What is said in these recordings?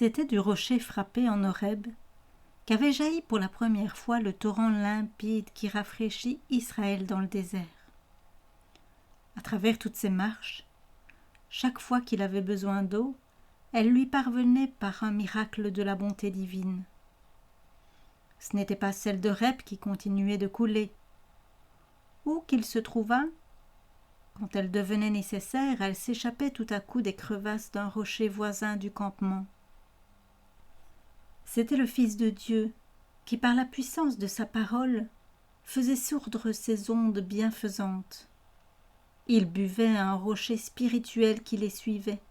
C'était du rocher frappé en Horeb qu'avait jailli pour la première fois le torrent limpide qui rafraîchit Israël dans le désert. À travers toutes ses marches, chaque fois qu'il avait besoin d'eau, elle lui parvenait par un miracle de la bonté divine. Ce n'était pas celle d'Horeb qui continuait de couler. Où qu'il se trouvât, quand elle devenait nécessaire, elle s'échappait tout à coup des crevasses d'un rocher voisin du campement. C'était le Fils de Dieu qui, par la puissance de sa parole, faisait sourdre ces ondes bienfaisantes. Il buvait à un rocher spirituel qui les suivait,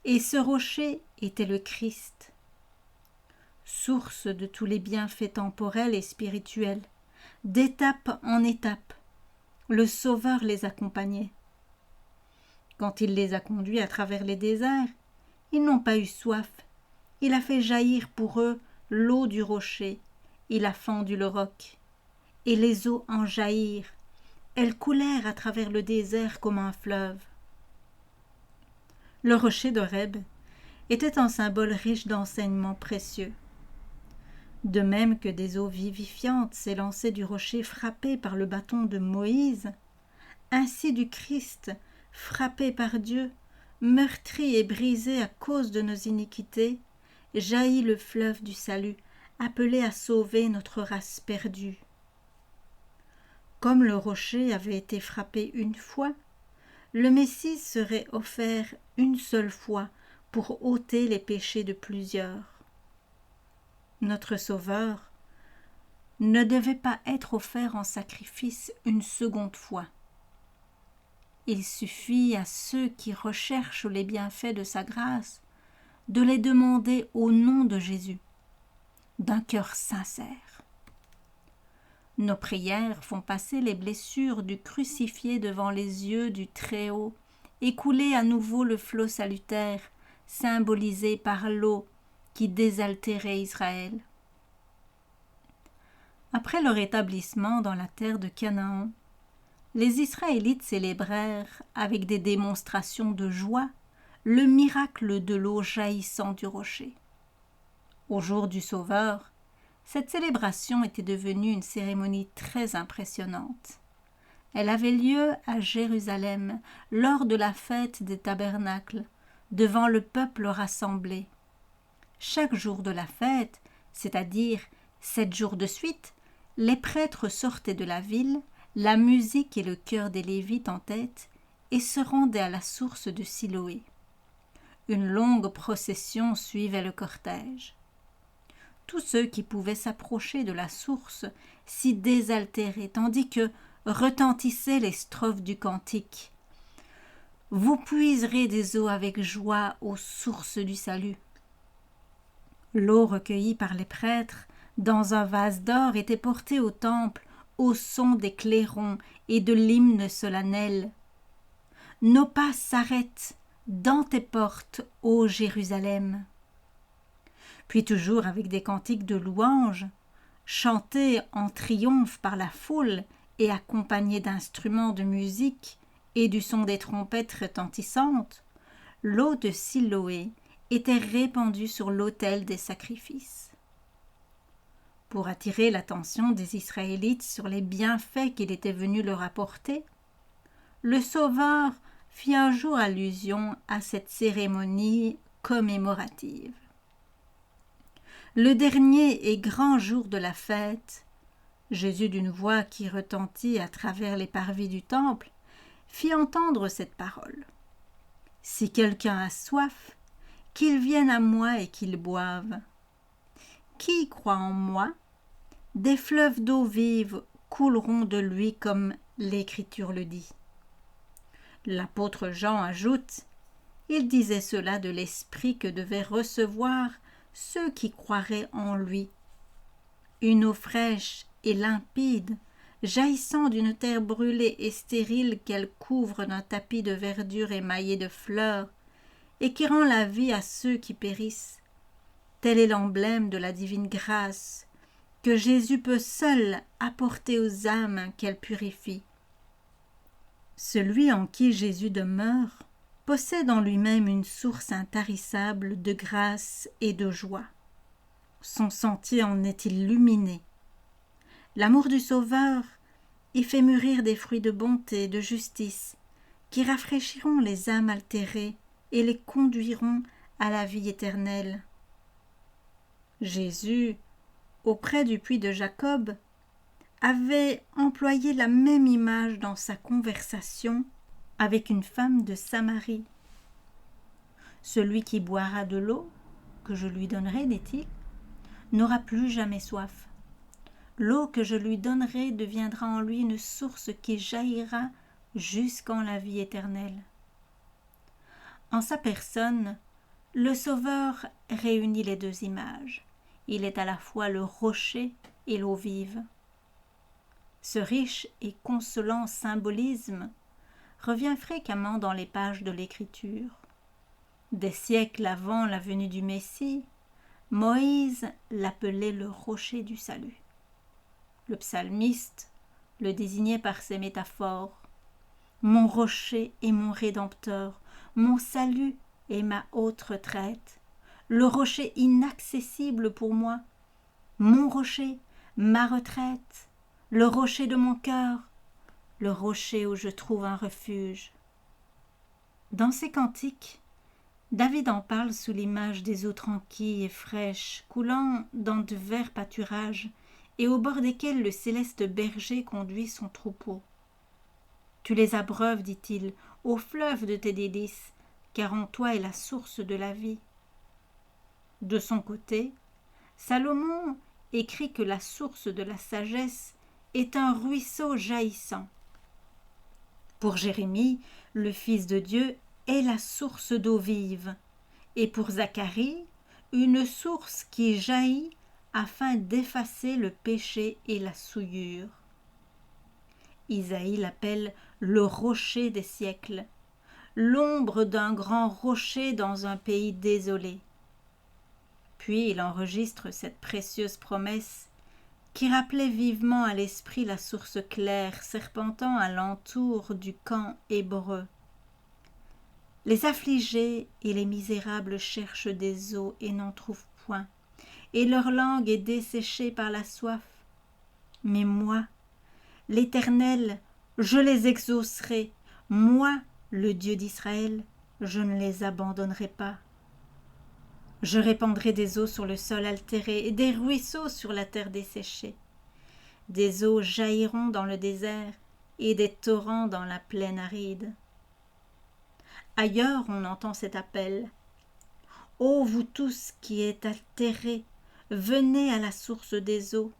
et ce rocher était le Christ. Source de tous les bienfaits temporels et spirituels, d'étape en étape, le Sauveur les accompagnait. Quand il les a conduits à travers les déserts, ils n'ont pas eu soif. Il a fait jaillir pour eux l'eau du rocher. Il a fendu le roc. Et les eaux en jaillirent. Elles coulèrent à travers le désert comme un fleuve. Le rocher d'Horeb était un symbole riche d'enseignements précieux. De même que des eaux vivifiantes s'élançaient du rocher frappé par le bâton de Moïse, ainsi du Christ, frappé par Dieu, meurtri et brisé à cause de nos iniquités, jaillit le fleuve du salut, appelé à sauver notre race perdue. Comme le rocher avait été frappé une fois, le Messie serait offert une seule fois pour ôter les péchés de plusieurs. Notre Sauveur ne devait pas être offert en sacrifice une seconde fois. Il suffit à ceux qui recherchent les bienfaits de sa grâce de les demander au nom de Jésus, d'un cœur sincère. Nos prières font passer les blessures du crucifié devant les yeux du Très-Haut et couler à nouveau le flot salutaire, symbolisé par l'eau qui désaltérait Israël. Après leur établissement dans la terre de Canaan, les Israélites célébrèrent, avec des démonstrations de joie, le miracle de l'eau jaillissant du rocher. Au jour du Sauveur, cette célébration était devenue une cérémonie très impressionnante. Elle avait lieu à Jérusalem lors de la fête des tabernacles, devant le peuple rassemblé. Chaque jour de la fête, c'est-à-dire 7 jours de suite, les prêtres sortaient de la ville, la musique et le chœur des Lévites en tête, et se rendaient à la source de Siloé. Une longue procession suivait le cortège. Tous ceux qui pouvaient s'approcher de la source s'y désaltéraient, tandis que retentissaient les strophes du cantique. « Vous puiserez des eaux avec joie aux sources du salut. » L'eau recueillie par les prêtres dans un vase d'or était portée au temple au son des clairons et de l'hymne solennel. Nos pas s'arrêtent dans tes portes, ô Jérusalem. Puis toujours avec des cantiques de louange, chantés en triomphe par la foule et accompagnés d'instruments de musique et du son des trompettes retentissantes, l'eau de Siloé était répandue sur l'autel des sacrifices. Pour attirer l'attention des Israélites sur les bienfaits qu'il était venu leur apporter, le Sauveur fit un jour allusion à cette cérémonie commémorative. Le dernier et grand jour de la fête, Jésus, d'une voix qui retentit à travers les parvis du temple, fit entendre cette parole. « Si quelqu'un a soif, qu'il vienne à moi et qu'il boive. Qui croit en moi, des fleuves d'eau vive couleront de lui comme l'Écriture le dit. » L'apôtre Jean ajoute « Il disait cela de l'esprit que devaient recevoir ceux qui croiraient en lui. Une eau fraîche et limpide, jaillissant d'une terre brûlée et stérile qu'elle couvre d'un tapis de verdure émaillé de fleurs, et qui rend la vie à ceux qui périssent. Tel est l'emblème de la divine grâce que Jésus peut seul apporter aux âmes qu'elle purifie. Celui en qui Jésus demeure possède en lui-même une source intarissable de grâce et de joie. Son sentier en est illuminé. L'amour du Sauveur y fait mûrir des fruits de bonté et de justice qui rafraîchiront les âmes altérées et les conduiront à la vie éternelle. Jésus, auprès du puits de Jacob, avait employé la même image dans sa conversation avec une femme de Samarie. Celui qui boira de l'eau que je lui donnerai, dit-il, n'aura plus jamais soif. L'eau que je lui donnerai deviendra en lui une source qui jaillira jusqu'en la vie éternelle. En sa personne, le Sauveur réunit les deux images. Il est à la fois le rocher et l'eau vive. Ce riche et consolant symbolisme revient fréquemment dans les pages de l'Écriture. Des siècles avant la venue du Messie, Moïse l'appelait le rocher du salut. Le psalmiste le désignait par ces métaphores. Mon rocher est mon rédempteur, mon salut est ma haute retraite, le rocher inaccessible pour moi, mon rocher, ma retraite, le rocher de mon cœur, le rocher où je trouve un refuge. Dans ces cantiques, David en parle sous l'image des eaux tranquilles et fraîches coulant dans de verts pâturages et au bord desquels le céleste berger conduit son troupeau. Tu les abreuves, dit-il, au fleuve de tes délices, car en toi est la source de la vie. De son côté, Salomon écrit que la source de la sagesse est un ruisseau jaillissant. Pour Jérémie, le Fils de Dieu est la source d'eau vive, et pour Zacharie, une source qui jaillit afin d'effacer le péché et la souillure. Isaïe l'appelle le rocher des siècles, l'ombre d'un grand rocher dans un pays désolé. Puis il enregistre cette précieuse promesse qui rappelait vivement à l'esprit la source claire serpentant alentour du camp hébreu. Les affligés et les misérables cherchent des eaux et n'en trouvent point, et leur langue est desséchée par la soif. Mais moi, l'Éternel, je les exaucerai, moi, le Dieu d'Israël, je ne les abandonnerai pas. Je répandrai des eaux sur le sol altéré et des ruisseaux sur la terre desséchée. Des eaux jailliront dans le désert et des torrents dans la plaine aride. Ailleurs, on entend cet appel. Ô vous tous qui êtes altérés, venez à la source des eaux.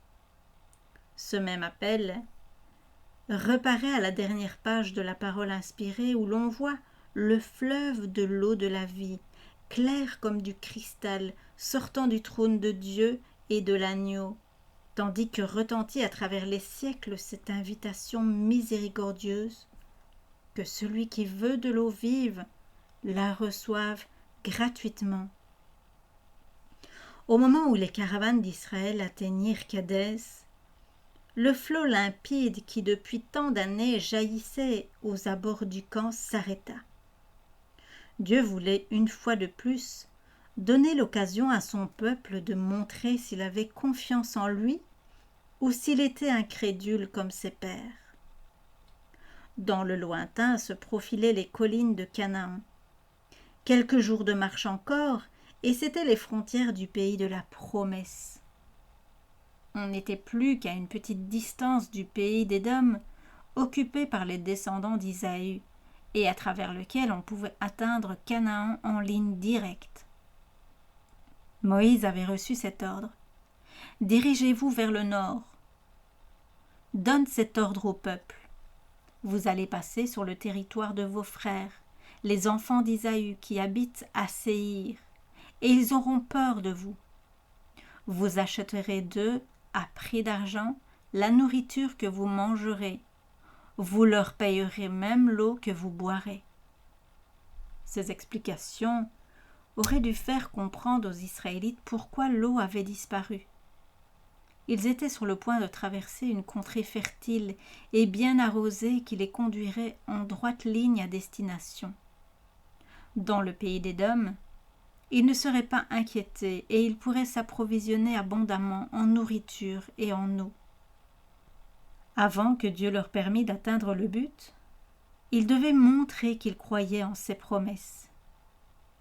Ce même appel reparaît à la dernière page de la parole inspirée où l'on voit le fleuve de l'eau de la vie, clair comme du cristal, sortant du trône de Dieu et de l'agneau, tandis que retentit à travers les siècles cette invitation miséricordieuse que celui qui veut de l'eau vive la reçoive gratuitement. Au moment où les caravanes d'Israël atteignirent Kadès, le flot limpide qui depuis tant d'années jaillissait aux abords du camp s'arrêta. Dieu voulait une fois de plus donner l'occasion à son peuple de montrer s'il avait confiance en lui ou s'il était incrédule comme ses pères. Dans le lointain se profilaient les collines de Canaan. Quelques jours de marche encore, et c'étaient les frontières du pays de la promesse. On n'était plus qu'à une petite distance du pays d'Édom, occupé par les descendants d'Isaü, et à travers lequel on pouvait atteindre Canaan en ligne directe. Moïse avait reçu cet ordre. « Dirigez-vous vers le nord. Donne cet ordre au peuple. Vous allez passer sur le territoire de vos frères, les enfants d'Isaü qui habitent à Séhir, et ils auront peur de vous. Vous achèterez d'eux, à prix d'argent, la nourriture que vous mangerez. Vous leur payerez même l'eau que vous boirez. » Ces explications auraient dû faire comprendre aux Israélites pourquoi l'eau avait disparu. Ils étaient sur le point de traverser une contrée fertile et bien arrosée qui les conduirait en droite ligne à destination. dans le pays d'Édom, ils ne seraient pas inquiétés et ils pourraient s'approvisionner abondamment en nourriture et en eau. Avant que Dieu leur permît d'atteindre le but, ils devaient montrer qu'ils croyaient en ses promesses.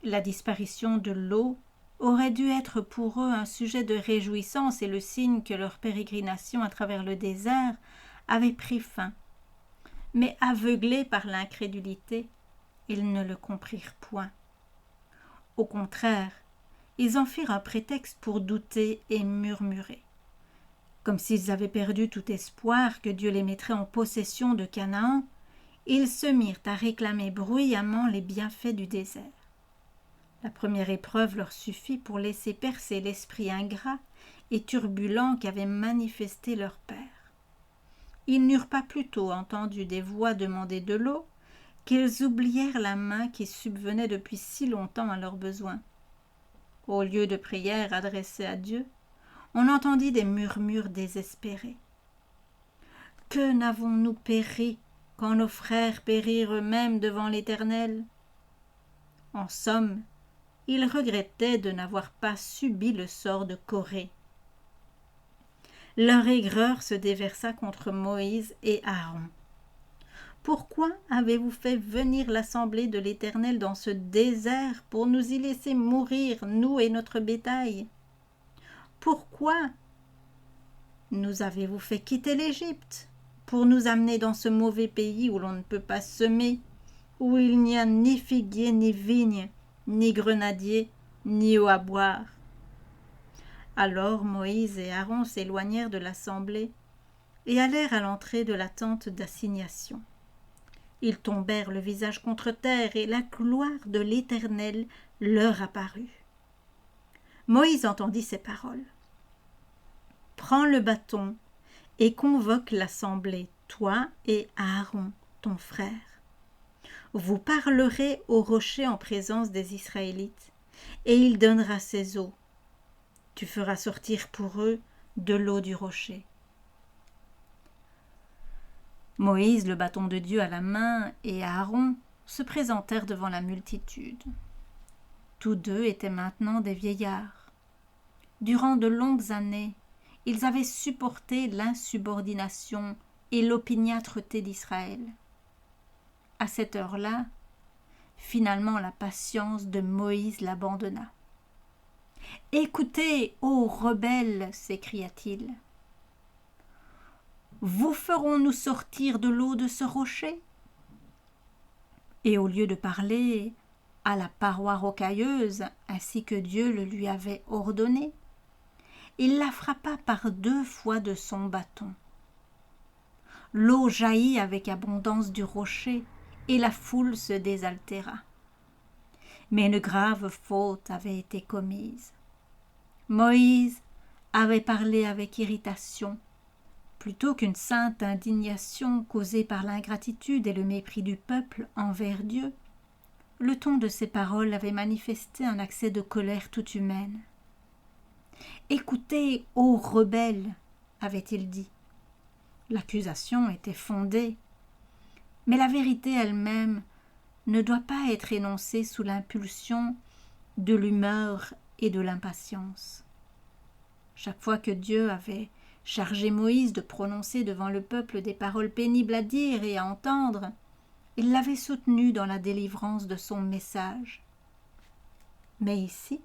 La disparition de l'eau aurait dû être pour eux un sujet de réjouissance et le signe que leur pérégrination à travers le désert avait pris fin. Mais aveuglés par l'incrédulité, ils ne le comprirent point. Au contraire, ils en firent un prétexte pour douter et murmurer. Comme s'ils avaient perdu tout espoir que Dieu les mettrait en possession de Canaan, ils se mirent à réclamer bruyamment les bienfaits du désert. La première épreuve leur suffit pour laisser percer l'esprit ingrat et turbulent qu'avait manifesté leur père. Ils n'eurent pas plutôt entendu des voix demander de l'eau qu'ils oublièrent la main qui subvenait depuis si longtemps à leurs besoins. Au lieu de prières adressées à Dieu, on entendit des murmures désespérés. « Que n'avons-nous péri quand nos frères périrent eux-mêmes devant l'Éternel ?» En somme, ils regrettaient de n'avoir pas subi le sort de Corée. Leur aigreur se déversa contre Moïse et Aaron. « Pourquoi avez-vous fait venir l'assemblée de l'Éternel dans ce désert pour nous y laisser mourir, nous et notre bétail? Pourquoi nous avez-vous fait quitter l'Égypte pour nous amener dans ce mauvais pays où l'on ne peut pas semer, où il n'y a ni figuier, ni vigne, ni grenadier, ni eau à boire? » Alors Moïse et Aaron s'éloignèrent de l'assemblée et allèrent à l'entrée de la tente d'assignation. Ils tombèrent le visage contre terre et la gloire de l'Éternel leur apparut. Moïse entendit ces paroles. « Prends le bâton et convoque l'assemblée, toi et Aaron, ton frère. Vous parlerez au rocher en présence des Israélites, et il donnera ses eaux. Tu feras sortir pour eux de l'eau du rocher. » Moïse, le bâton de Dieu à la main, et Aaron se présentèrent devant la multitude. Tous deux étaient maintenant des vieillards. Durant de longues années, ils avaient supporté l'insubordination et l'opiniâtreté d'Israël. À cette heure-là, finalement la patience de Moïse l'abandonna. « Écoutez, ô rebelles !» s'écria-t-il. « Vous ferons-nous sortir de l'eau de ce rocher ?» Et au lieu de parler à la paroi rocailleuse, ainsi que Dieu le lui avait ordonné, il la frappa par 2 fois de son bâton. L'eau jaillit avec abondance du rocher, et la foule se désaltéra. Mais une grave faute avait été commise. Moïse avait parlé avec irritation, plutôt qu'une sainte indignation causée par l'ingratitude et le mépris du peuple envers Dieu. Le ton de ses paroles avait manifesté un accès de colère toute humaine. « Écoutez, ô rebelles !» avait-il dit. L'accusation était fondée, mais la vérité elle-même ne doit pas être énoncée sous l'impulsion de l'humeur et de l'impatience. Chaque fois que Dieu avait chargé Moïse de prononcer devant le peuple des paroles pénibles à dire et à entendre, il l'avait soutenu dans la délivrance de son message. Mais ici,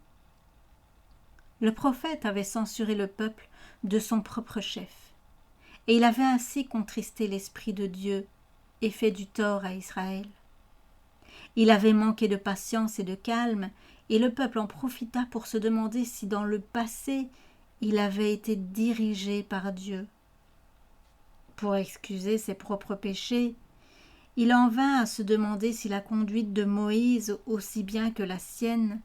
le prophète avait censuré le peuple de son propre chef, et il avait ainsi contristé l'esprit de Dieu et fait du tort à Israël. Il avait manqué de patience et de calme, et le peuple en profita pour se demander si dans le passé il avait été dirigé par Dieu. Pour excuser ses propres péchés, il en vint à se demander si la conduite de Moïse, aussi bien que la sienne,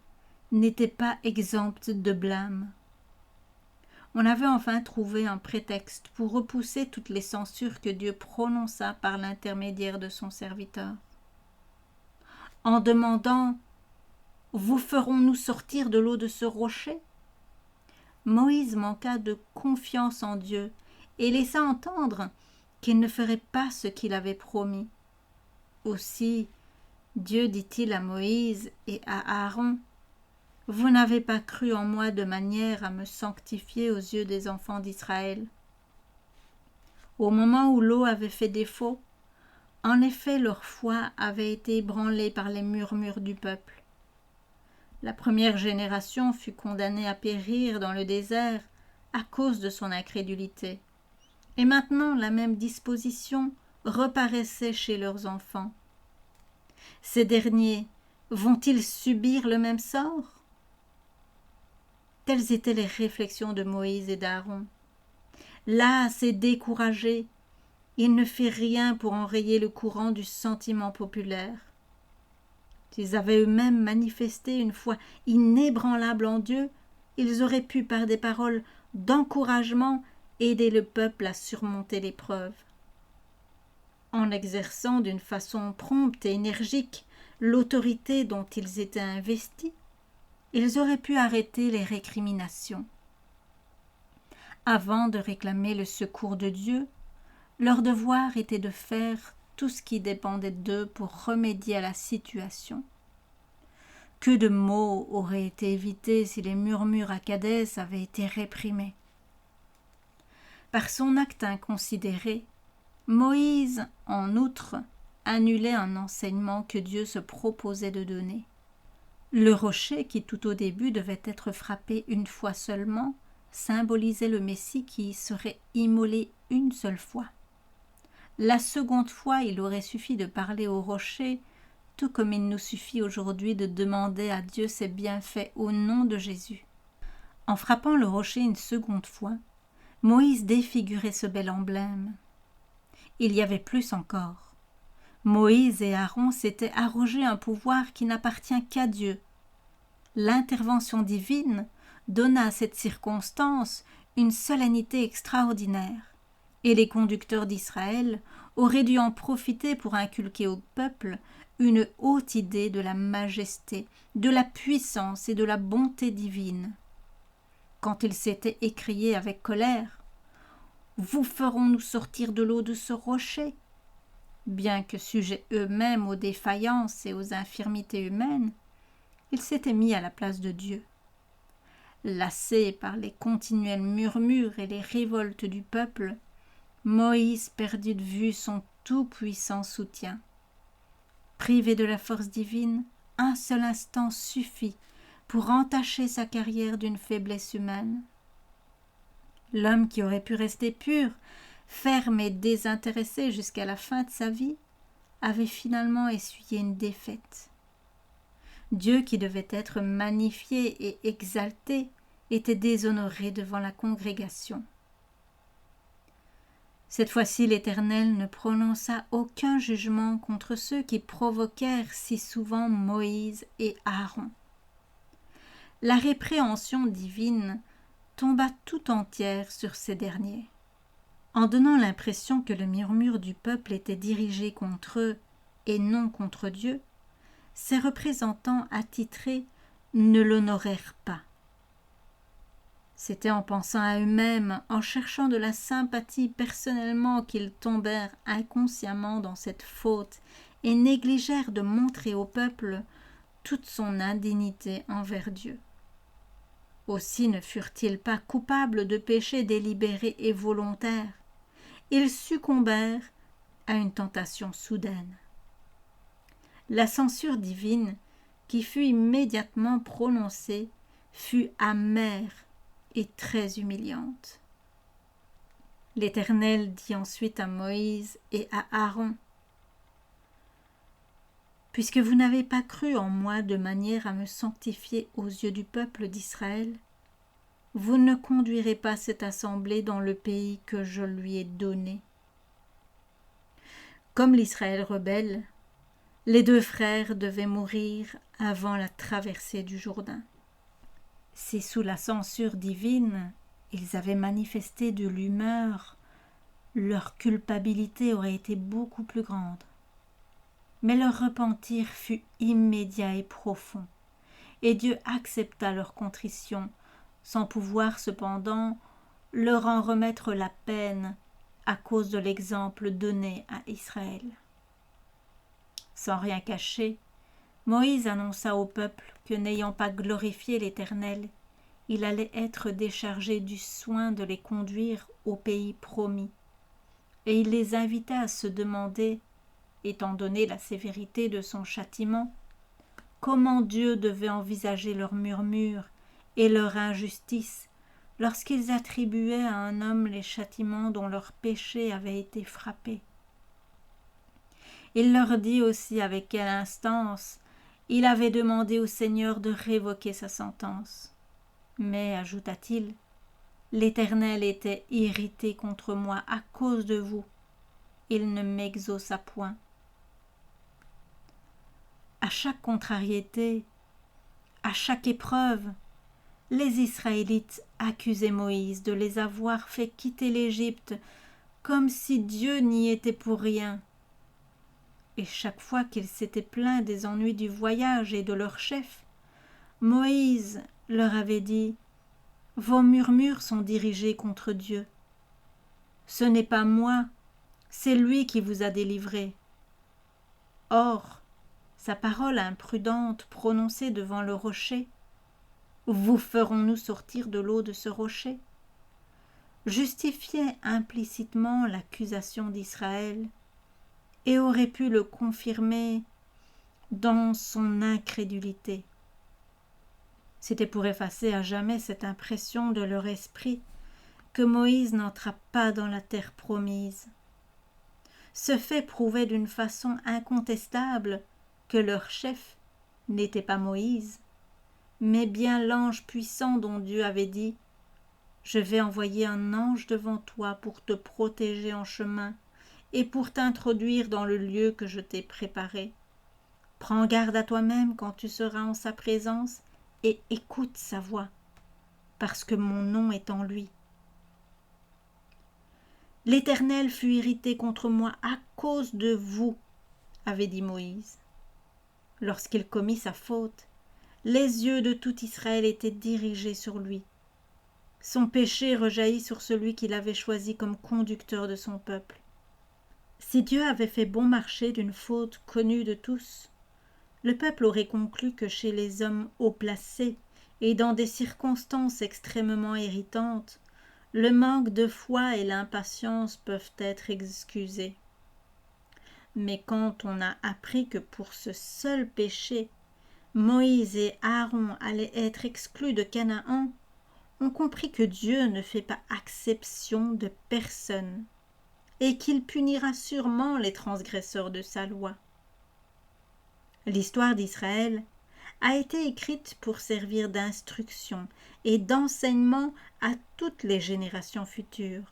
n'était pas exempte de blâme. On avait enfin trouvé un prétexte pour repousser toutes les censures que Dieu prononça par l'intermédiaire de son serviteur. En demandant « Vous ferons-nous sortir de l'eau de ce rocher ?» Moïse manqua de confiance en Dieu et laissa entendre qu'il ne ferait pas ce qu'il avait promis. Aussi Dieu dit-il à Moïse et à Aaron, « Vous n'avez pas cru en moi de manière à me sanctifier aux yeux des enfants d'Israël. » Au moment où l'eau avait fait défaut, en effet leur foi avait été ébranlée par les murmures du peuple. La première génération fut condamnée à périr dans le désert à cause de son incrédulité. Et maintenant la même disposition reparaissait chez leurs enfants. Ces derniers vont-ils subir le même sort? Telles étaient les réflexions de Moïse et d'Aaron. Las et découragé, il ne fit rien pour enrayer le courant du sentiment populaire. S'ils avaient eux-mêmes manifesté une foi inébranlable en Dieu, ils auraient pu, par des paroles d'encouragement, aider le peuple à surmonter l'épreuve. En exerçant d'une façon prompte et énergique l'autorité dont ils étaient investis, ils auraient pu arrêter les récriminations. Avant de réclamer le secours de Dieu, leur devoir était de faire tout ce qui dépendait d'eux pour remédier à la situation. Que de maux auraient été évités si les murmures à Kadès avaient été réprimés. Par son acte inconsidéré, Moïse, en outre, annulait un enseignement que Dieu se proposait de donner. Le rocher, qui tout au début devait être frappé une fois seulement, symbolisait le Messie qui serait immolé une seule fois. La seconde fois, il aurait suffi de parler au rocher, tout comme il nous suffit aujourd'hui de demander à Dieu ses bienfaits au nom de Jésus. En frappant le rocher une seconde fois, Moïse défigurait ce bel emblème. Il y avait plus encore. Moïse et Aaron s'étaient arrogé un pouvoir qui n'appartient qu'à Dieu. L'intervention divine donna à cette circonstance une solennité extraordinaire, et les conducteurs d'Israël auraient dû en profiter pour inculquer au peuple une haute idée de la majesté, de la puissance et de la bonté divine. Quand ils s'étaient écriés avec colère, « Vous ferons-nous sortir de l'eau de ce rocher ?» Bien que sujets eux-mêmes aux défaillances et aux infirmités humaines, ils s'étaient mis à la place de Dieu. Lassé par les continuels murmures et les révoltes du peuple, Moïse perdit de vue son tout-puissant soutien. Privé de la force divine, un seul instant suffit pour entacher sa carrière d'une faiblesse humaine. L'homme qui aurait pu rester pur, ferme et désintéressé jusqu'à la fin de sa vie, avait finalement essuyé une défaite. Dieu qui devait être magnifié et exalté était déshonoré devant la congrégation. Cette fois-ci, l'Éternel ne prononça aucun jugement contre ceux qui provoquèrent si souvent Moïse et Aaron. La répréhension divine tomba tout entière sur ces derniers. En donnant l'impression que le murmure du peuple était dirigé contre eux et non contre Dieu, ses représentants attitrés ne l'honorèrent pas. C'était en pensant à eux-mêmes, en cherchant de la sympathie personnellement qu'ils tombèrent inconsciemment dans cette faute et négligèrent de montrer au peuple toute son indignité envers Dieu. Aussi ne furent-ils pas coupables de péchés délibérés et volontaires. Ils succombèrent à une tentation soudaine. La censure divine, qui fut immédiatement prononcée, fut amère et très humiliante. L'Éternel dit ensuite à Moïse et à Aaron, « Puisque vous n'avez pas cru en moi de manière à me sanctifier aux yeux du peuple d'Israël, vous ne conduirez pas cette assemblée dans le pays que je lui ai donné. » Comme l'Israël rebelle, les deux frères devaient mourir avant la traversée du Jourdain. Si sous la censure divine, ils avaient manifesté de l'humeur, leur culpabilité aurait été beaucoup plus grande. Mais leur repentir fut immédiat et profond, et Dieu accepta leur contrition, sans pouvoir cependant leur en remettre la peine à cause de l'exemple donné à Israël. Sans rien cacher, Moïse annonça au peuple que n'ayant pas glorifié l'Éternel, il allait être déchargé du soin de les conduire au pays promis. Et il les invita à se demander, étant donné la sévérité de son châtiment, comment Dieu devait envisager leurs murmures et leur injustice lorsqu'ils attribuaient à un homme les châtiments dont leur péché avait été frappé. Il leur dit aussi avec quelle instance il avait demandé au Seigneur de révoquer sa sentence. Mais, ajouta-t-il, l'Éternel était irrité contre moi à cause de vous. Il ne m'exauça point. À chaque contrariété, à chaque épreuve, les Israélites accusaient Moïse de les avoir fait quitter l'Égypte comme si Dieu n'y était pour rien. Et chaque fois qu'ils s'étaient plaints des ennuis du voyage et de leur chef, Moïse leur avait dit « Vos murmures sont dirigés contre Dieu. Ce n'est pas moi, c'est lui qui vous a délivrés. » Or, sa parole imprudente prononcée devant le rocher, « Vous ferons-nous sortir de l'eau de ce rocher ?» justifiait implicitement l'accusation d'Israël et aurait pu le confirmer dans son incrédulité. C'était pour effacer à jamais cette impression de leur esprit que Moïse n'entra pas dans la terre promise. Ce fait prouvait d'une façon incontestable que leur chef n'était pas Moïse, mais bien l'ange puissant dont Dieu avait dit « Je vais envoyer un ange devant toi pour te protéger en chemin et pour t'introduire dans le lieu que je t'ai préparé. Prends garde à toi-même quand tu seras en sa présence et écoute sa voix, parce que mon nom est en lui. » « L'Éternel fut irrité contre moi à cause de vous, » avait dit Moïse. Lorsqu'il commit sa faute, les yeux de tout Israël étaient dirigés sur lui. Son péché rejaillit sur celui qu'il avait choisi comme conducteur de son peuple. Si Dieu avait fait bon marché d'une faute connue de tous, le peuple aurait conclu que chez les hommes haut placés et dans des circonstances extrêmement irritantes, le manque de foi et l'impatience peuvent être excusés. Mais quand on a appris que pour ce seul péché, Moïse et Aaron allaient être exclus de Canaan, on comprit que Dieu ne fait pas exception de personne et qu'il punira sûrement les transgresseurs de sa loi. L'histoire d'Israël a été écrite pour servir d'instruction et d'enseignement à toutes les générations futures.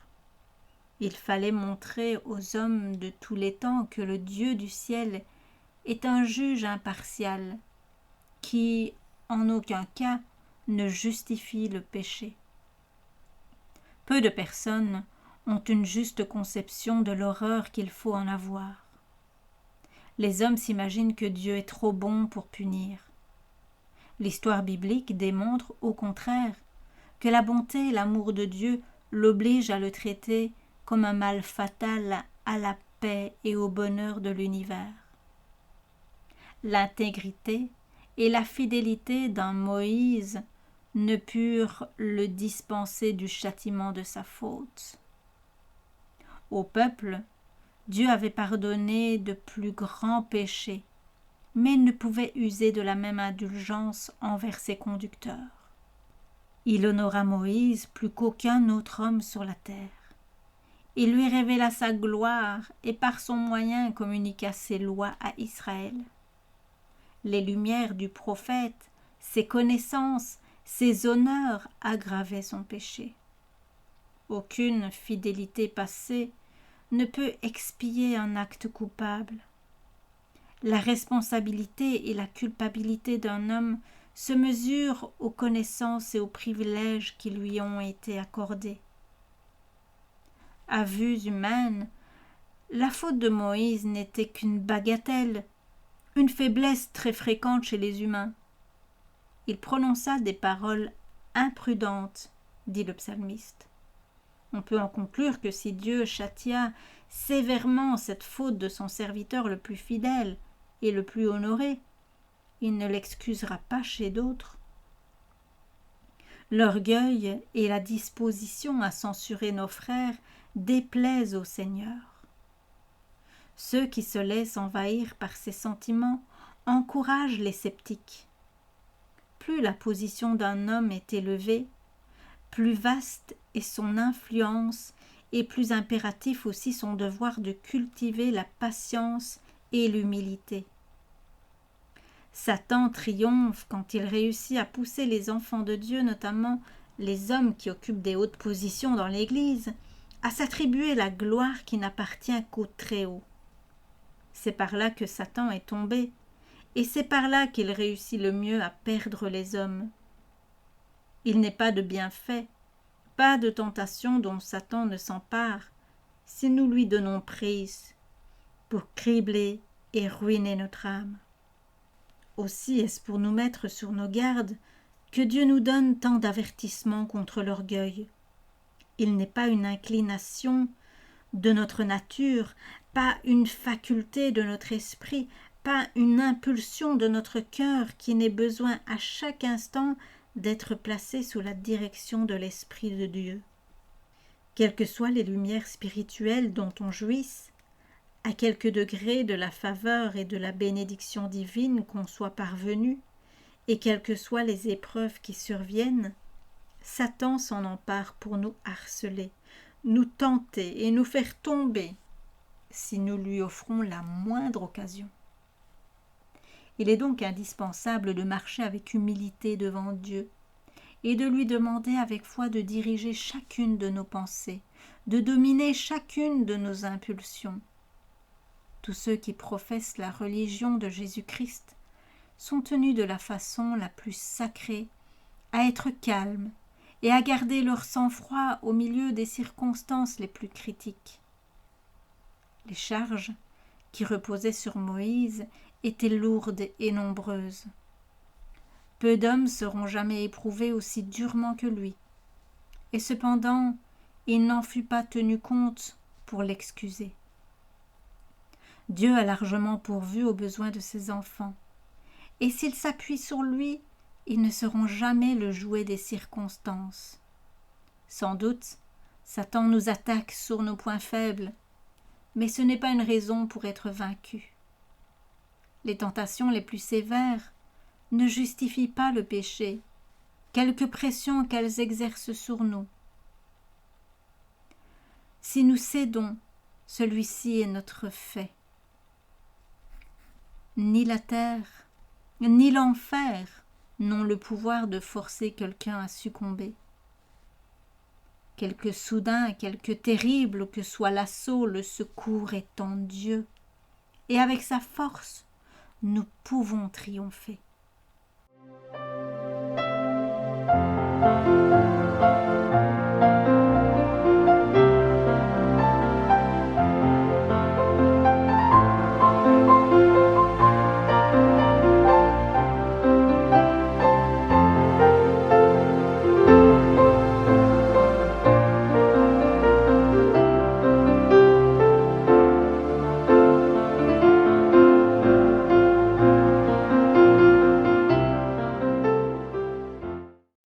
Il fallait montrer aux hommes de tous les temps que le Dieu du ciel est un juge impartial qui, en aucun cas, ne justifie le péché. Peu de personnes ont une juste conception de l'horreur qu'il faut en avoir. Les hommes s'imaginent que Dieu est trop bon pour punir. L'histoire biblique démontre, au contraire, que la bonté et l'amour de Dieu l'obligent à le traiter comme un mal fatal à la paix et au bonheur de l'univers. L'intégrité et la fidélité d'un Moïse ne purent le dispenser du châtiment de sa faute. Au peuple, Dieu avait pardonné de plus grands péchés, mais il ne pouvait user de la même indulgence envers ses conducteurs. Il honora Moïse plus qu'aucun autre homme sur la terre. Il lui révéla sa gloire et par son moyen communiqua ses lois à Israël. Les lumières du prophète, ses connaissances, ses honneurs aggravaient son péché. Aucune fidélité passée ne peut expier un acte coupable. La responsabilité et la culpabilité d'un homme se mesurent aux connaissances et aux privilèges qui lui ont été accordés. À vues humaines, la faute de Moïse n'était qu'une bagatelle, une faiblesse très fréquente chez les humains. Il prononça des paroles imprudentes, dit le psalmiste. On peut en conclure que si Dieu châtia sévèrement cette faute de son serviteur le plus fidèle et le plus honoré, il ne l'excusera pas chez d'autres. L'orgueil et la disposition à censurer nos frères déplaisent au Seigneur. Ceux qui se laissent envahir par ces sentiments encouragent les sceptiques. Plus la position d'un homme est élevée, plus vaste est son influence et plus impératif aussi son devoir de cultiver la patience et l'humilité. Satan triomphe quand il réussit à pousser les enfants de Dieu, notamment les hommes qui occupent des hautes positions dans l'Église, à s'attribuer la gloire qui n'appartient qu'au Très-Haut. C'est par là que Satan est tombé, et c'est par là qu'il réussit le mieux à perdre les hommes. Il n'est pas de bienfait, pas de tentation dont Satan ne s'empare, si nous lui donnons prise, pour cribler et ruiner notre âme. Aussi est-ce pour nous mettre sur nos gardes que Dieu nous donne tant d'avertissements contre l'orgueil. Il n'est pas une inclination de notre nature, pas une faculté de notre esprit, pas une impulsion de notre cœur qui n'ait besoin à chaque instant d'être placé sous la direction de l'Esprit de Dieu. Quelles que soient les lumières spirituelles dont on jouisse, à quelque degré de la faveur et de la bénédiction divine qu'on soit parvenu, et quelles que soient les épreuves qui surviennent, Satan s'en empare pour nous harceler, nous tenter et nous faire tomber si nous lui offrons la moindre occasion. Il est donc indispensable de marcher avec humilité devant Dieu et de lui demander avec foi de diriger chacune de nos pensées, de dominer chacune de nos impulsions. Tous ceux qui professent la religion de Jésus-Christ sont tenus de la façon la plus sacrée à être calmes et à garder leur sang-froid au milieu des circonstances les plus critiques. Les charges qui reposaient sur Moïse étaient lourdes et nombreuses. Peu d'hommes seront jamais éprouvés aussi durement que lui, et cependant il n'en fut pas tenu compte pour l'excuser. Dieu a largement pourvu aux besoins de ses enfants, et s'ils s'appuient sur lui, ils ne seront jamais le jouet des circonstances. Sans doute, Satan nous attaque sur nos points faibles, mais ce n'est pas une raison pour être vaincu. Les tentations les plus sévères ne justifient pas le péché, quelque pression qu'elles exercent sur nous. Si nous cédons, celui-ci est notre fait. Ni la terre, ni l'enfer n'ont le pouvoir de forcer quelqu'un à succomber. Quelque soudain, quelque terrible que soit l'assaut, le secours est en Dieu, et avec sa force, nous pouvons triompher.